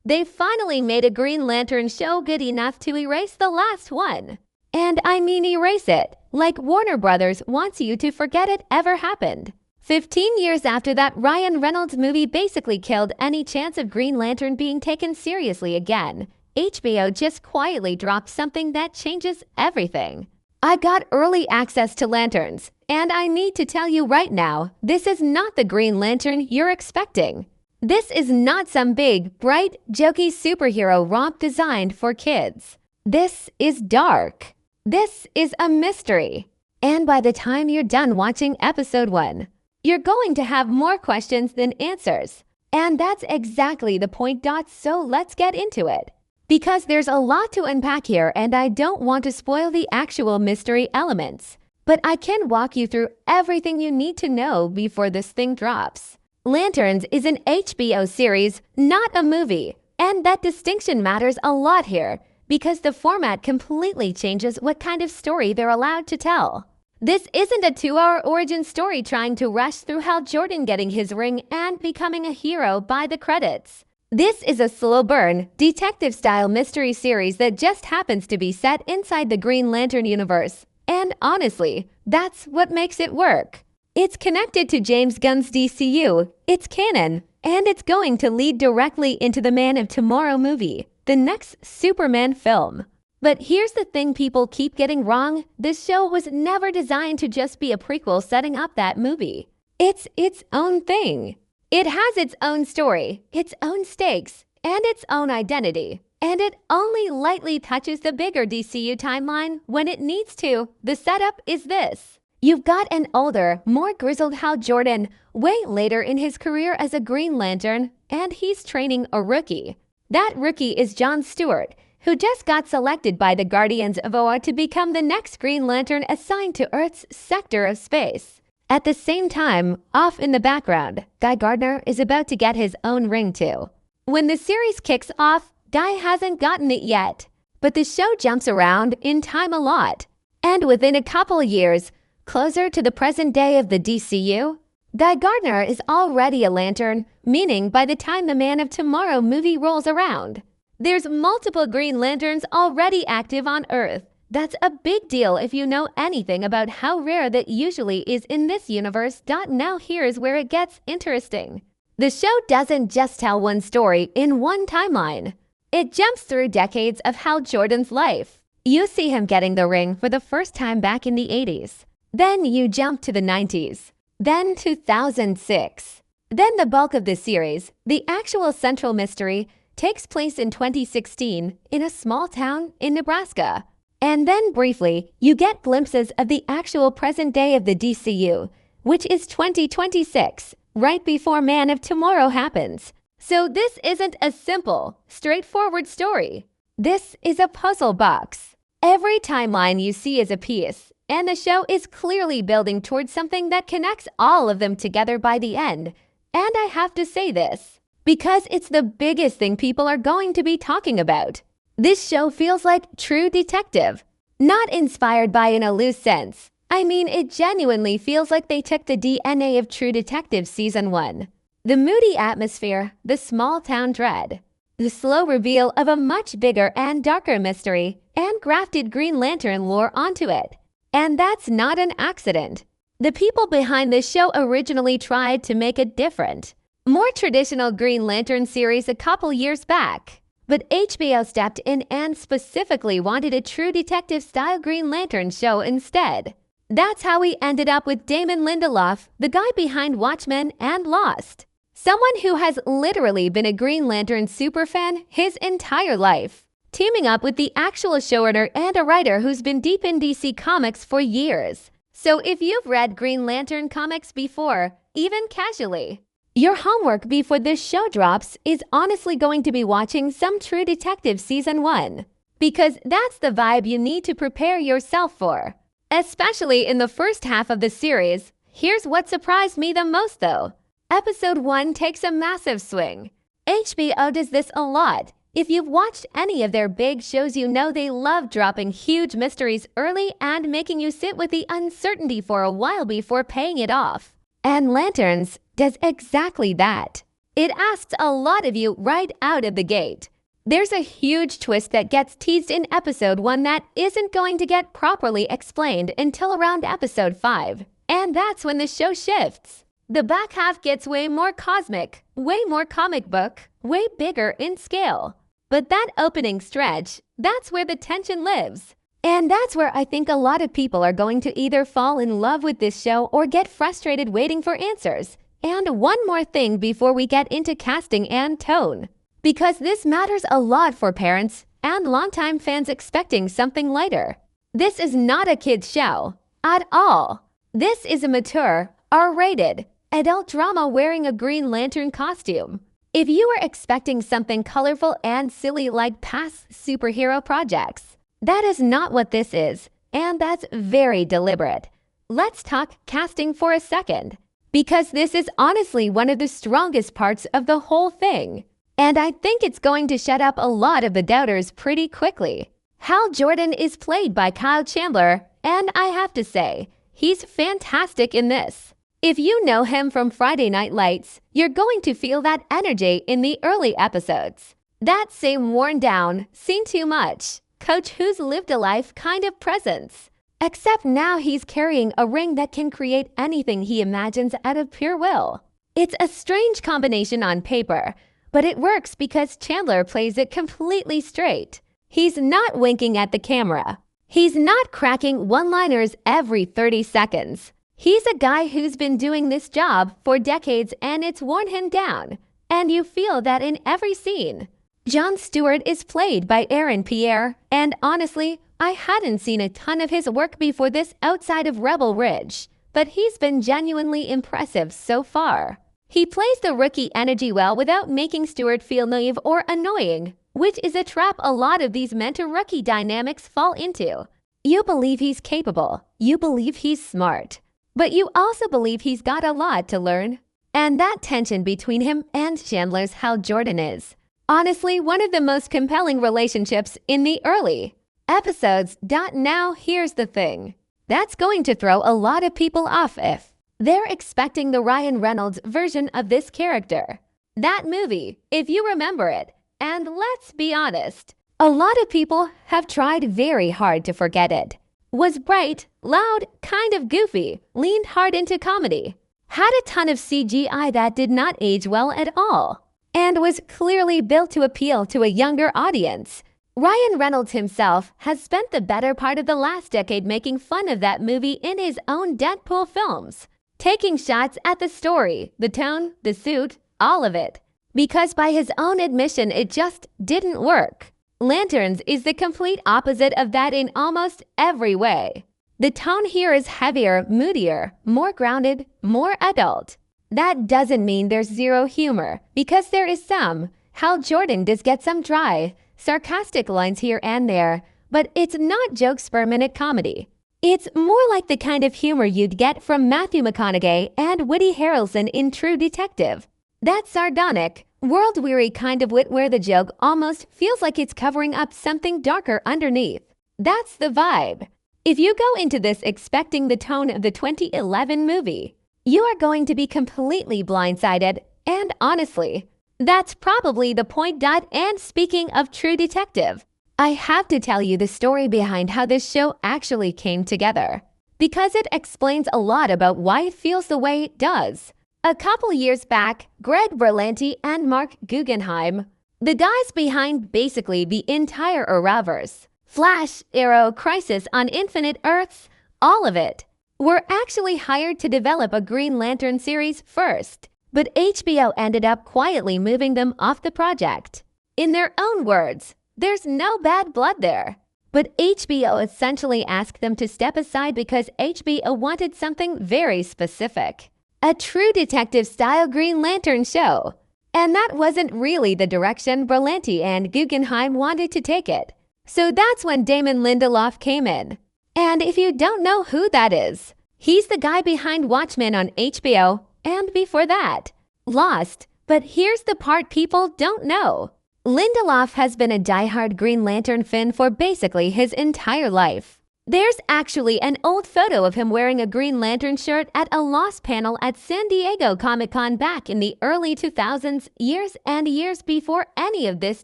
They finally made a Green Lantern show good enough to erase the last one. And I mean erase it, like Warner Brothers wants you to forget it ever happened. 15 years after that Ryan Reynolds movie basically killed any chance of Green Lantern being taken seriously again, HBO just quietly dropped something that changes everything. I got early access to lanterns, and I need to tell you right now, this is not the Green Lantern you're expecting. This is not some big, bright, jokey superhero romp designed for kids. This is dark. This is a mystery. And by the time you're done watching episode 1, you're going to have more questions than answers. And that's exactly the point. So let's get into it. Because there's a lot to unpack here and I don't want to spoil the actual mystery elements. But I can walk you through everything you need to know before this thing drops. Lanterns is an HBO series, not a movie. And that distinction matters a lot here because the format completely changes what kind of story they're allowed to tell. This isn't a 2-hour origin story trying to rush through Hal Jordan getting his ring and becoming a hero by the credits. This is a slow burn, detective-style mystery series that just happens to be set inside the Green Lantern universe. And honestly, that's what makes it work. It's connected to James Gunn's DCU, it's canon, and it's going to lead directly into the Man of Tomorrow movie, the next Superman film. But here's the thing people keep getting wrong. This show was never designed to just be a prequel setting up that movie. It's its own thing. It has its own story, its own stakes, and its own identity. And it only lightly touches the bigger DCU timeline when it needs to. The setup is this. You've got an older, more grizzled Hal Jordan way later in his career as a Green Lantern, and he's training a rookie. That rookie is John Stewart, who just got selected by the Guardians of Oa to become the next Green Lantern assigned to Earth's sector of space. At the same time, off in the background, Guy Gardner is about to get his own ring too. When the series kicks off, Guy hasn't gotten it yet, but the show jumps around in time a lot. And within a couple of years, closer to the present day of the DCU, Guy Gardner is already a Lantern, meaning by the time the Man of Tomorrow movie rolls around, there's multiple Green Lanterns already active on Earth. That's a big deal if you know anything about how rare that usually is in this universe. Now here's where it gets interesting. The show doesn't just tell one story in one timeline. It jumps through decades of Hal Jordan's life. You see him getting the ring for the first time back in the 80s. Then you jump to the 90s. Then 2006. Then the bulk of the series, the actual central mystery, takes place in 2016 in a small town in Nebraska. And then briefly, you get glimpses of the actual present day of the DCU, which is 2026, right before Man of Tomorrow happens. So this isn't a simple, straightforward story. This is a puzzle box. Every timeline you see is a piece, and the show is clearly building towards something that connects all of them together by the end. And I have to say this, because it's the biggest thing people are going to be talking about. This show feels like True Detective, not inspired by in a loose sense. I mean, it genuinely feels like they took the DNA of True Detective Season 1. The moody atmosphere, the small town dread, the slow reveal of a much bigger and darker mystery, and grafted Green Lantern lore onto it. And that's not an accident. The people behind this show originally tried to make it different. More traditional Green Lantern series a couple years back. But HBO stepped in and specifically wanted a True Detective-style Green Lantern show instead. That's how we ended up with Damon Lindelof, the guy behind Watchmen and Lost. Someone who has literally been a Green Lantern superfan his entire life, teaming up with the actual showrunner and a writer who's been deep in DC Comics for years. So if you've read Green Lantern comics before, even casually, your homework before this show drops is honestly going to be watching some True Detective Season 1. Because that's the vibe you need to prepare yourself for. Especially in the first half of the series. Here's what surprised me the most though. Episode 1 takes a massive swing. HBO does this a lot. If you've watched any of their big shows, you know they love dropping huge mysteries early and making you sit with the uncertainty for a while before paying it off. And Lanterns does exactly that. It asks a lot of you right out of the gate. There's a huge twist that gets teased in episode 1 that isn't going to get properly explained until around episode 5. And that's when the show shifts. The back half gets way more cosmic, way more comic book, way bigger in scale. But that opening stretch, that's where the tension lives. And that's where I think a lot of people are going to either fall in love with this show or get frustrated waiting for answers. And one more thing before we get into casting and tone. Because this matters a lot for parents and longtime fans expecting something lighter. This is not a kid's show at all. This is a mature, R-rated, adult drama wearing a Green Lantern costume. If you were expecting something colorful and silly like past superhero projects, that is not what this is, and that's very deliberate. Let's talk casting for a second, because this is honestly one of the strongest parts of the whole thing. And I think it's going to shut up a lot of the doubters pretty quickly. Hal Jordan is played by Kyle Chandler, and I have to say, he's fantastic in this. If you know him from Friday Night Lights, you're going to feel that energy in the early episodes. That same worn down, seen too much, coach who's lived a life kind of presence. Except now he's carrying a ring that can create anything he imagines out of pure will. It's a strange combination on paper, but it works because Chandler plays it completely straight. He's not winking at the camera. He's not cracking one-liners every 30 seconds. He's a guy who's been doing this job for decades and it's worn him down. And you feel that in every scene. Jon Stewart is played by Aaron Pierre, and honestly, I hadn't seen a ton of his work before this outside of Rebel Ridge, but he's been genuinely impressive so far. He plays the rookie energy well without making Stewart feel naive or annoying, which is a trap a lot of these mentor-rookie dynamics fall into. You believe he's capable, you believe he's smart, but you also believe he's got a lot to learn. And that tension between him and Chandler's Hal Jordan is honestly one of the most compelling relationships in the early episodes. Now here's the thing. That's going to throw a lot of people off if they're expecting the Ryan Reynolds version of this character. That movie, if you remember it, and let's be honest, a lot of people have tried very hard to forget it, was bright, loud, kind of goofy, leaned hard into comedy, had a ton of CGI that did not age well at all, and was clearly built to appeal to a younger audience. Ryan Reynolds himself has spent the better part of the last decade making fun of that movie in his own Deadpool films, taking shots at the story, the tone, the suit, all of it, because by his own admission it just didn't work. Lanterns is the complete opposite of that in almost every way. The tone here is heavier, moodier, more grounded, more adult. That doesn't mean there's zero humor, because there is some. Hal Jordan does get some dry, sarcastic lines here and there, but it's not jokes per minute comedy. It's more like the kind of humor you'd get from Matthew McConaughey and Woody Harrelson in True Detective. That sardonic, world-weary kind of wit where the joke almost feels like it's covering up something darker underneath. That's the vibe. If you go into this expecting the tone of the 2011 movie, you are going to be completely blindsided, and honestly, that's probably the point. And speaking of True Detective, I have to tell you the story behind how this show actually came together, because it explains a lot about why it feels the way it does. A couple years back, Greg Berlanti and Mark Guggenheim, the guys behind basically the entire Arrowverse, Flash, Arrow, Crisis on Infinite Earths, all of it, were actually hired to develop a Green Lantern series first, but HBO ended up quietly moving them off the project. In their own words, there's no bad blood there. But HBO essentially asked them to step aside because HBO wanted something very specific. A True Detective-style Green Lantern show. And that wasn't really the direction Berlanti and Guggenheim wanted to take it. So that's when Damon Lindelof came in. And if you don't know who that is, he's the guy behind Watchmen on HBO, and before that, Lost. But here's the part people don't know. Lindelof has been a diehard Green Lantern fan for basically his entire life. There's actually an old photo of him wearing a Green Lantern shirt at a Lost panel at San Diego Comic-Con back in the early 2000s, years and years before any of this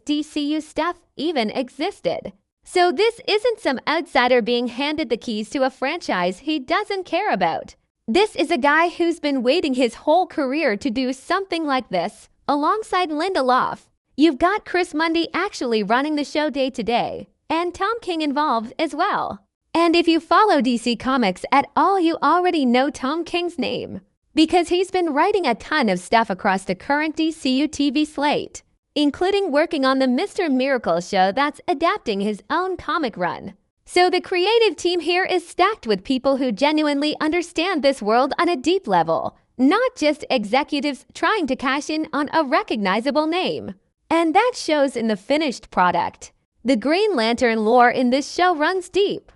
DCU stuff even existed. So this isn't some outsider being handed the keys to a franchise he doesn't care about. This is a guy who's been waiting his whole career to do something like this, alongside Lindelof. You've got Chris Mundy actually running the show day to day, and Tom King involved as well. And if you follow DC Comics at all, you already know Tom King's name, because he's been writing a ton of stuff across the current DCU TV slate, including working on the Mr. Miracle show that's adapting his own comic run. So the creative team here is stacked with people who genuinely understand this world on a deep level, not just executives trying to cash in on a recognizable name. And that shows in the finished product. The Green Lantern lore in this show runs deep.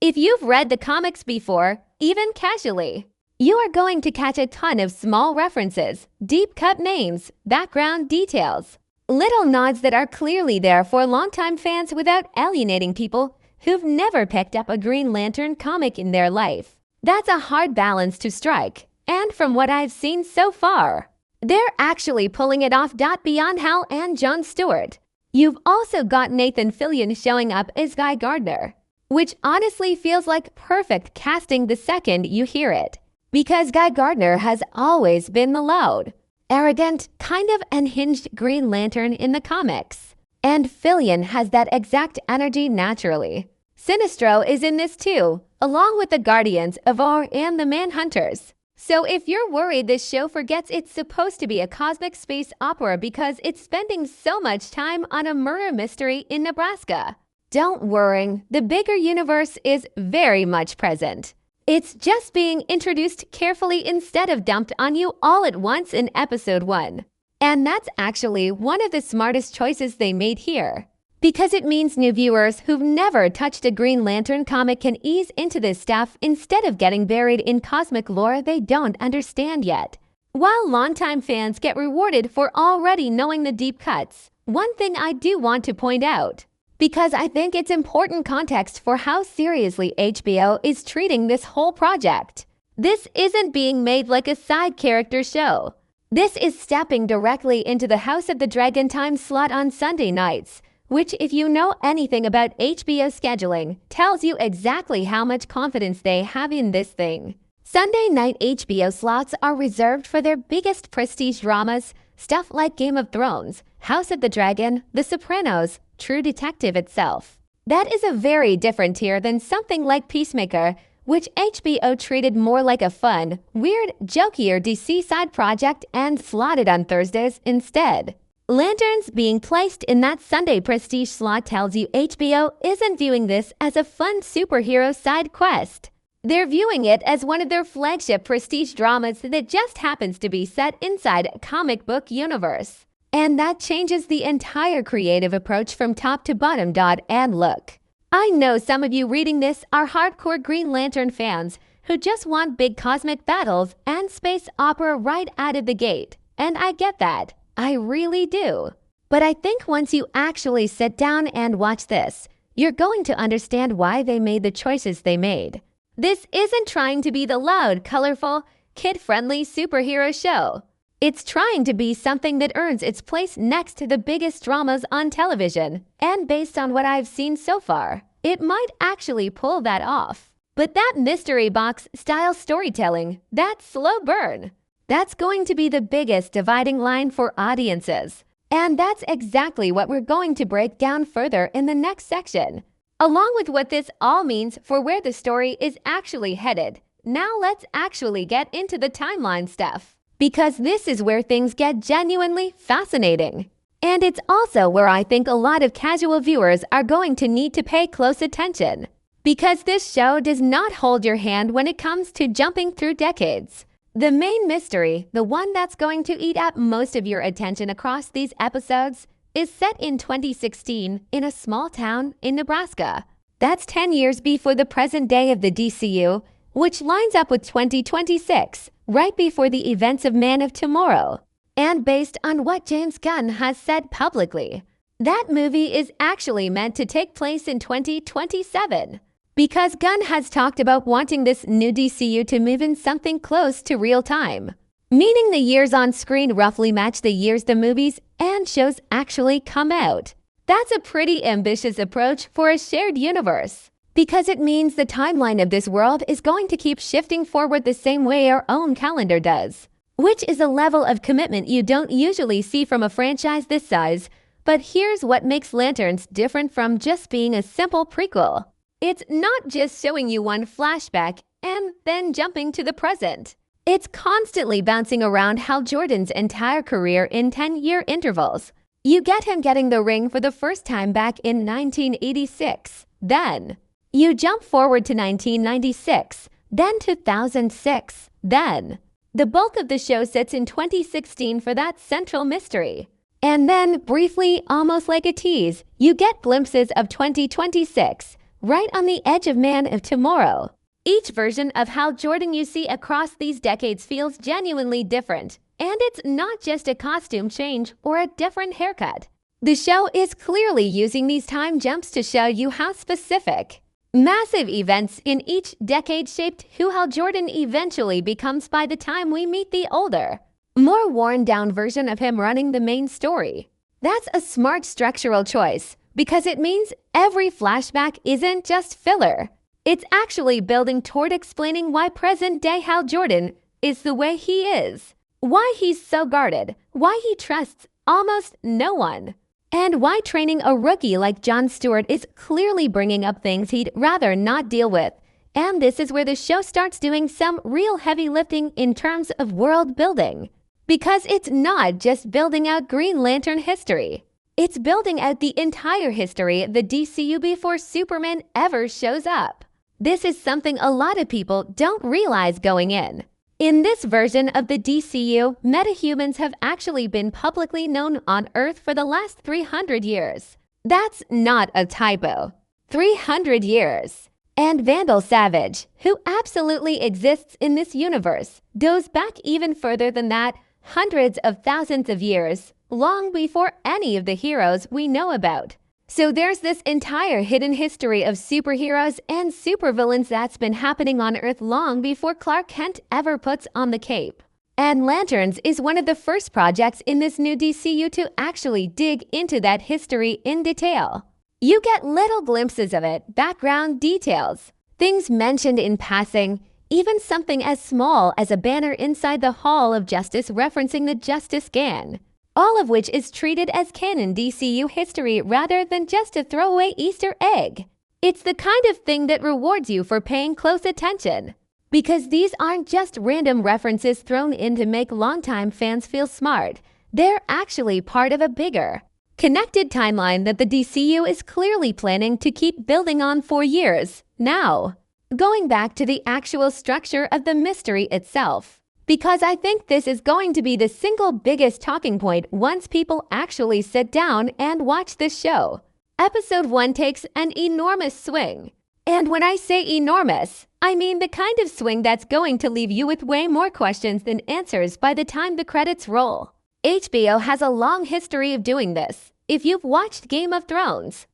If you've read the comics before, even casually, you are going to catch a ton of small references, deep-cut names, background details, little nods that are clearly there for longtime fans without alienating people who've never picked up a Green Lantern comic in their life. That's a hard balance to strike, and from what I've seen so far, they're actually pulling it off. Beyond Hal and Jon Stewart, you've also got Nathan Fillion showing up as Guy Gardner, which honestly feels like perfect casting the second you hear it. Because Guy Gardner has always been the loud, arrogant, kind of unhinged Green Lantern in the comics. And Fillion has that exact energy naturally. Sinestro is in this too, along with the Guardians of Or and the Manhunters. So if you're worried this show forgets it's supposed to be a cosmic space opera because it's spending so much time on a murder mystery in Nebraska, don't worry, the bigger universe is very much present. It's just being introduced carefully instead of dumped on you all at once in episode 1. And that's actually one of the smartest choices they made here, because it means new viewers who've never touched a Green Lantern comic can ease into this stuff instead of getting buried in cosmic lore they don't understand yet. While longtime fans get rewarded for already knowing the deep cuts, one thing I do want to point out, because I think it's important context for how seriously HBO is treating this whole project. This isn't being made like a side character show. This is stepping directly into the House of the Dragon time slot on Sunday nights, which, if you know anything about HBO scheduling, tells you exactly how much confidence they have in this thing. Sunday night HBO slots are reserved for their biggest prestige dramas, stuff like Game of Thrones, House of the Dragon, The Sopranos, True Detective itself. That is a very different tier than something like Peacemaker, which HBO treated more like a fun, weird, jokier DC side project and slotted on Thursdays instead. Lanterns being placed in that Sunday prestige slot tells you HBO isn't viewing this as a fun superhero side quest. They're viewing it as one of their flagship prestige dramas that just happens to be set inside a comic book universe. And that changes the entire creative approach from top to bottom. And look, I know some of you reading this are hardcore Green Lantern fans who just want big cosmic battles and space opera right out of the gate. And I get that. I really do. But I think once you actually sit down and watch this, you're going to understand why they made the choices they made. This isn't trying to be the loud, colorful, kid-friendly superhero show. It's trying to be something that earns its place next to the biggest dramas on television. And based on what I've seen so far, it might actually pull that off. But that mystery box style storytelling, that slow burn, that's going to be the biggest dividing line for audiences. And that's exactly what we're going to break down further in the next section, along with what this all means for where the story is actually headed. Now let's actually get into the timeline stuff, because this is where things get genuinely fascinating. And it's also where I think a lot of casual viewers are going to need to pay close attention, because this show does not hold your hand when it comes to jumping through decades. The main mystery, the one that's going to eat up most of your attention across these episodes, is set in 2016 in a small town in Nebraska. That's 10 years before the present day of the DCU, which lines up with 2026, right before the events of Man of Tomorrow. And based on what James Gunn has said publicly, that movie is actually meant to take place in 2027. Because Gunn has talked about wanting this new DCU to move in something close to real time, meaning the years on screen roughly match the years the movies and shows actually come out. That's a pretty ambitious approach for a shared universe, because it means the timeline of this world is going to keep shifting forward the same way our own calendar does, which is a level of commitment you don't usually see from a franchise this size. But here's what makes Lanterns different from just being a simple prequel. It's not just showing you one flashback and then jumping to the present. It's constantly bouncing around Hal Jordan's entire career in 10-year intervals. You get him getting the ring for the first time back in 1986. Then you jump forward to 1996, then 2006, then the bulk of the show sits in 2016 for that central mystery. And then, briefly, almost like a tease, you get glimpses of 2026, right on the edge of Man of Tomorrow. Each version of Hal Jordan you see across these decades feels genuinely different. And it's not just a costume change or a different haircut. The show is clearly using these time jumps to show you how specific massive events in each decade shaped who Hal Jordan eventually becomes by the time we meet the older, more worn-down version of him running the main story. That's a smart structural choice, because it means every flashback isn't just filler. It's actually building toward explaining why present-day Hal Jordan is the way he is, why he's so guarded, why he trusts almost no one, and why training a rookie like Jon Stewart is clearly bringing up things he'd rather not deal with. And this is where the show starts doing some real heavy lifting in terms of world building. Because it's not just building out Green Lantern history. It's building out the entire history of the DCU before Superman ever shows up. This is something a lot of people don't realize going in. In this version of the DCU, metahumans have actually been publicly known on Earth for the last 300 years. That's not a typo. 300 years. And Vandal Savage, who absolutely exists in this universe, goes back even further than that, hundreds of thousands of years, long before any of the heroes we know about. So there's this entire hidden history of superheroes and supervillains that's been happening on Earth long before Clark Kent ever puts on the cape. And Lanterns is one of the first projects in this new DCU to actually dig into that history in detail. You get little glimpses of it, background details, things mentioned in passing, even something as small as a banner inside the Hall of Justice referencing the Justice Gan. All of which is treated as canon DCU history rather than just a throwaway Easter egg. It's the kind of thing that rewards you for paying close attention. Because these aren't just random references thrown in to make longtime fans feel smart. They're actually part of a bigger, connected timeline that the DCU is clearly planning to keep building on for years now. Going back to the actual structure of the mystery itself. Because I think this is going to be the single biggest talking point once people actually sit down and watch this show. Episode 1 takes an enormous swing. And when I say enormous, I mean the kind of swing that's going to leave you with way more questions than answers by the time the credits roll. HBO has a long history of doing this. If you've watched Game of Thrones,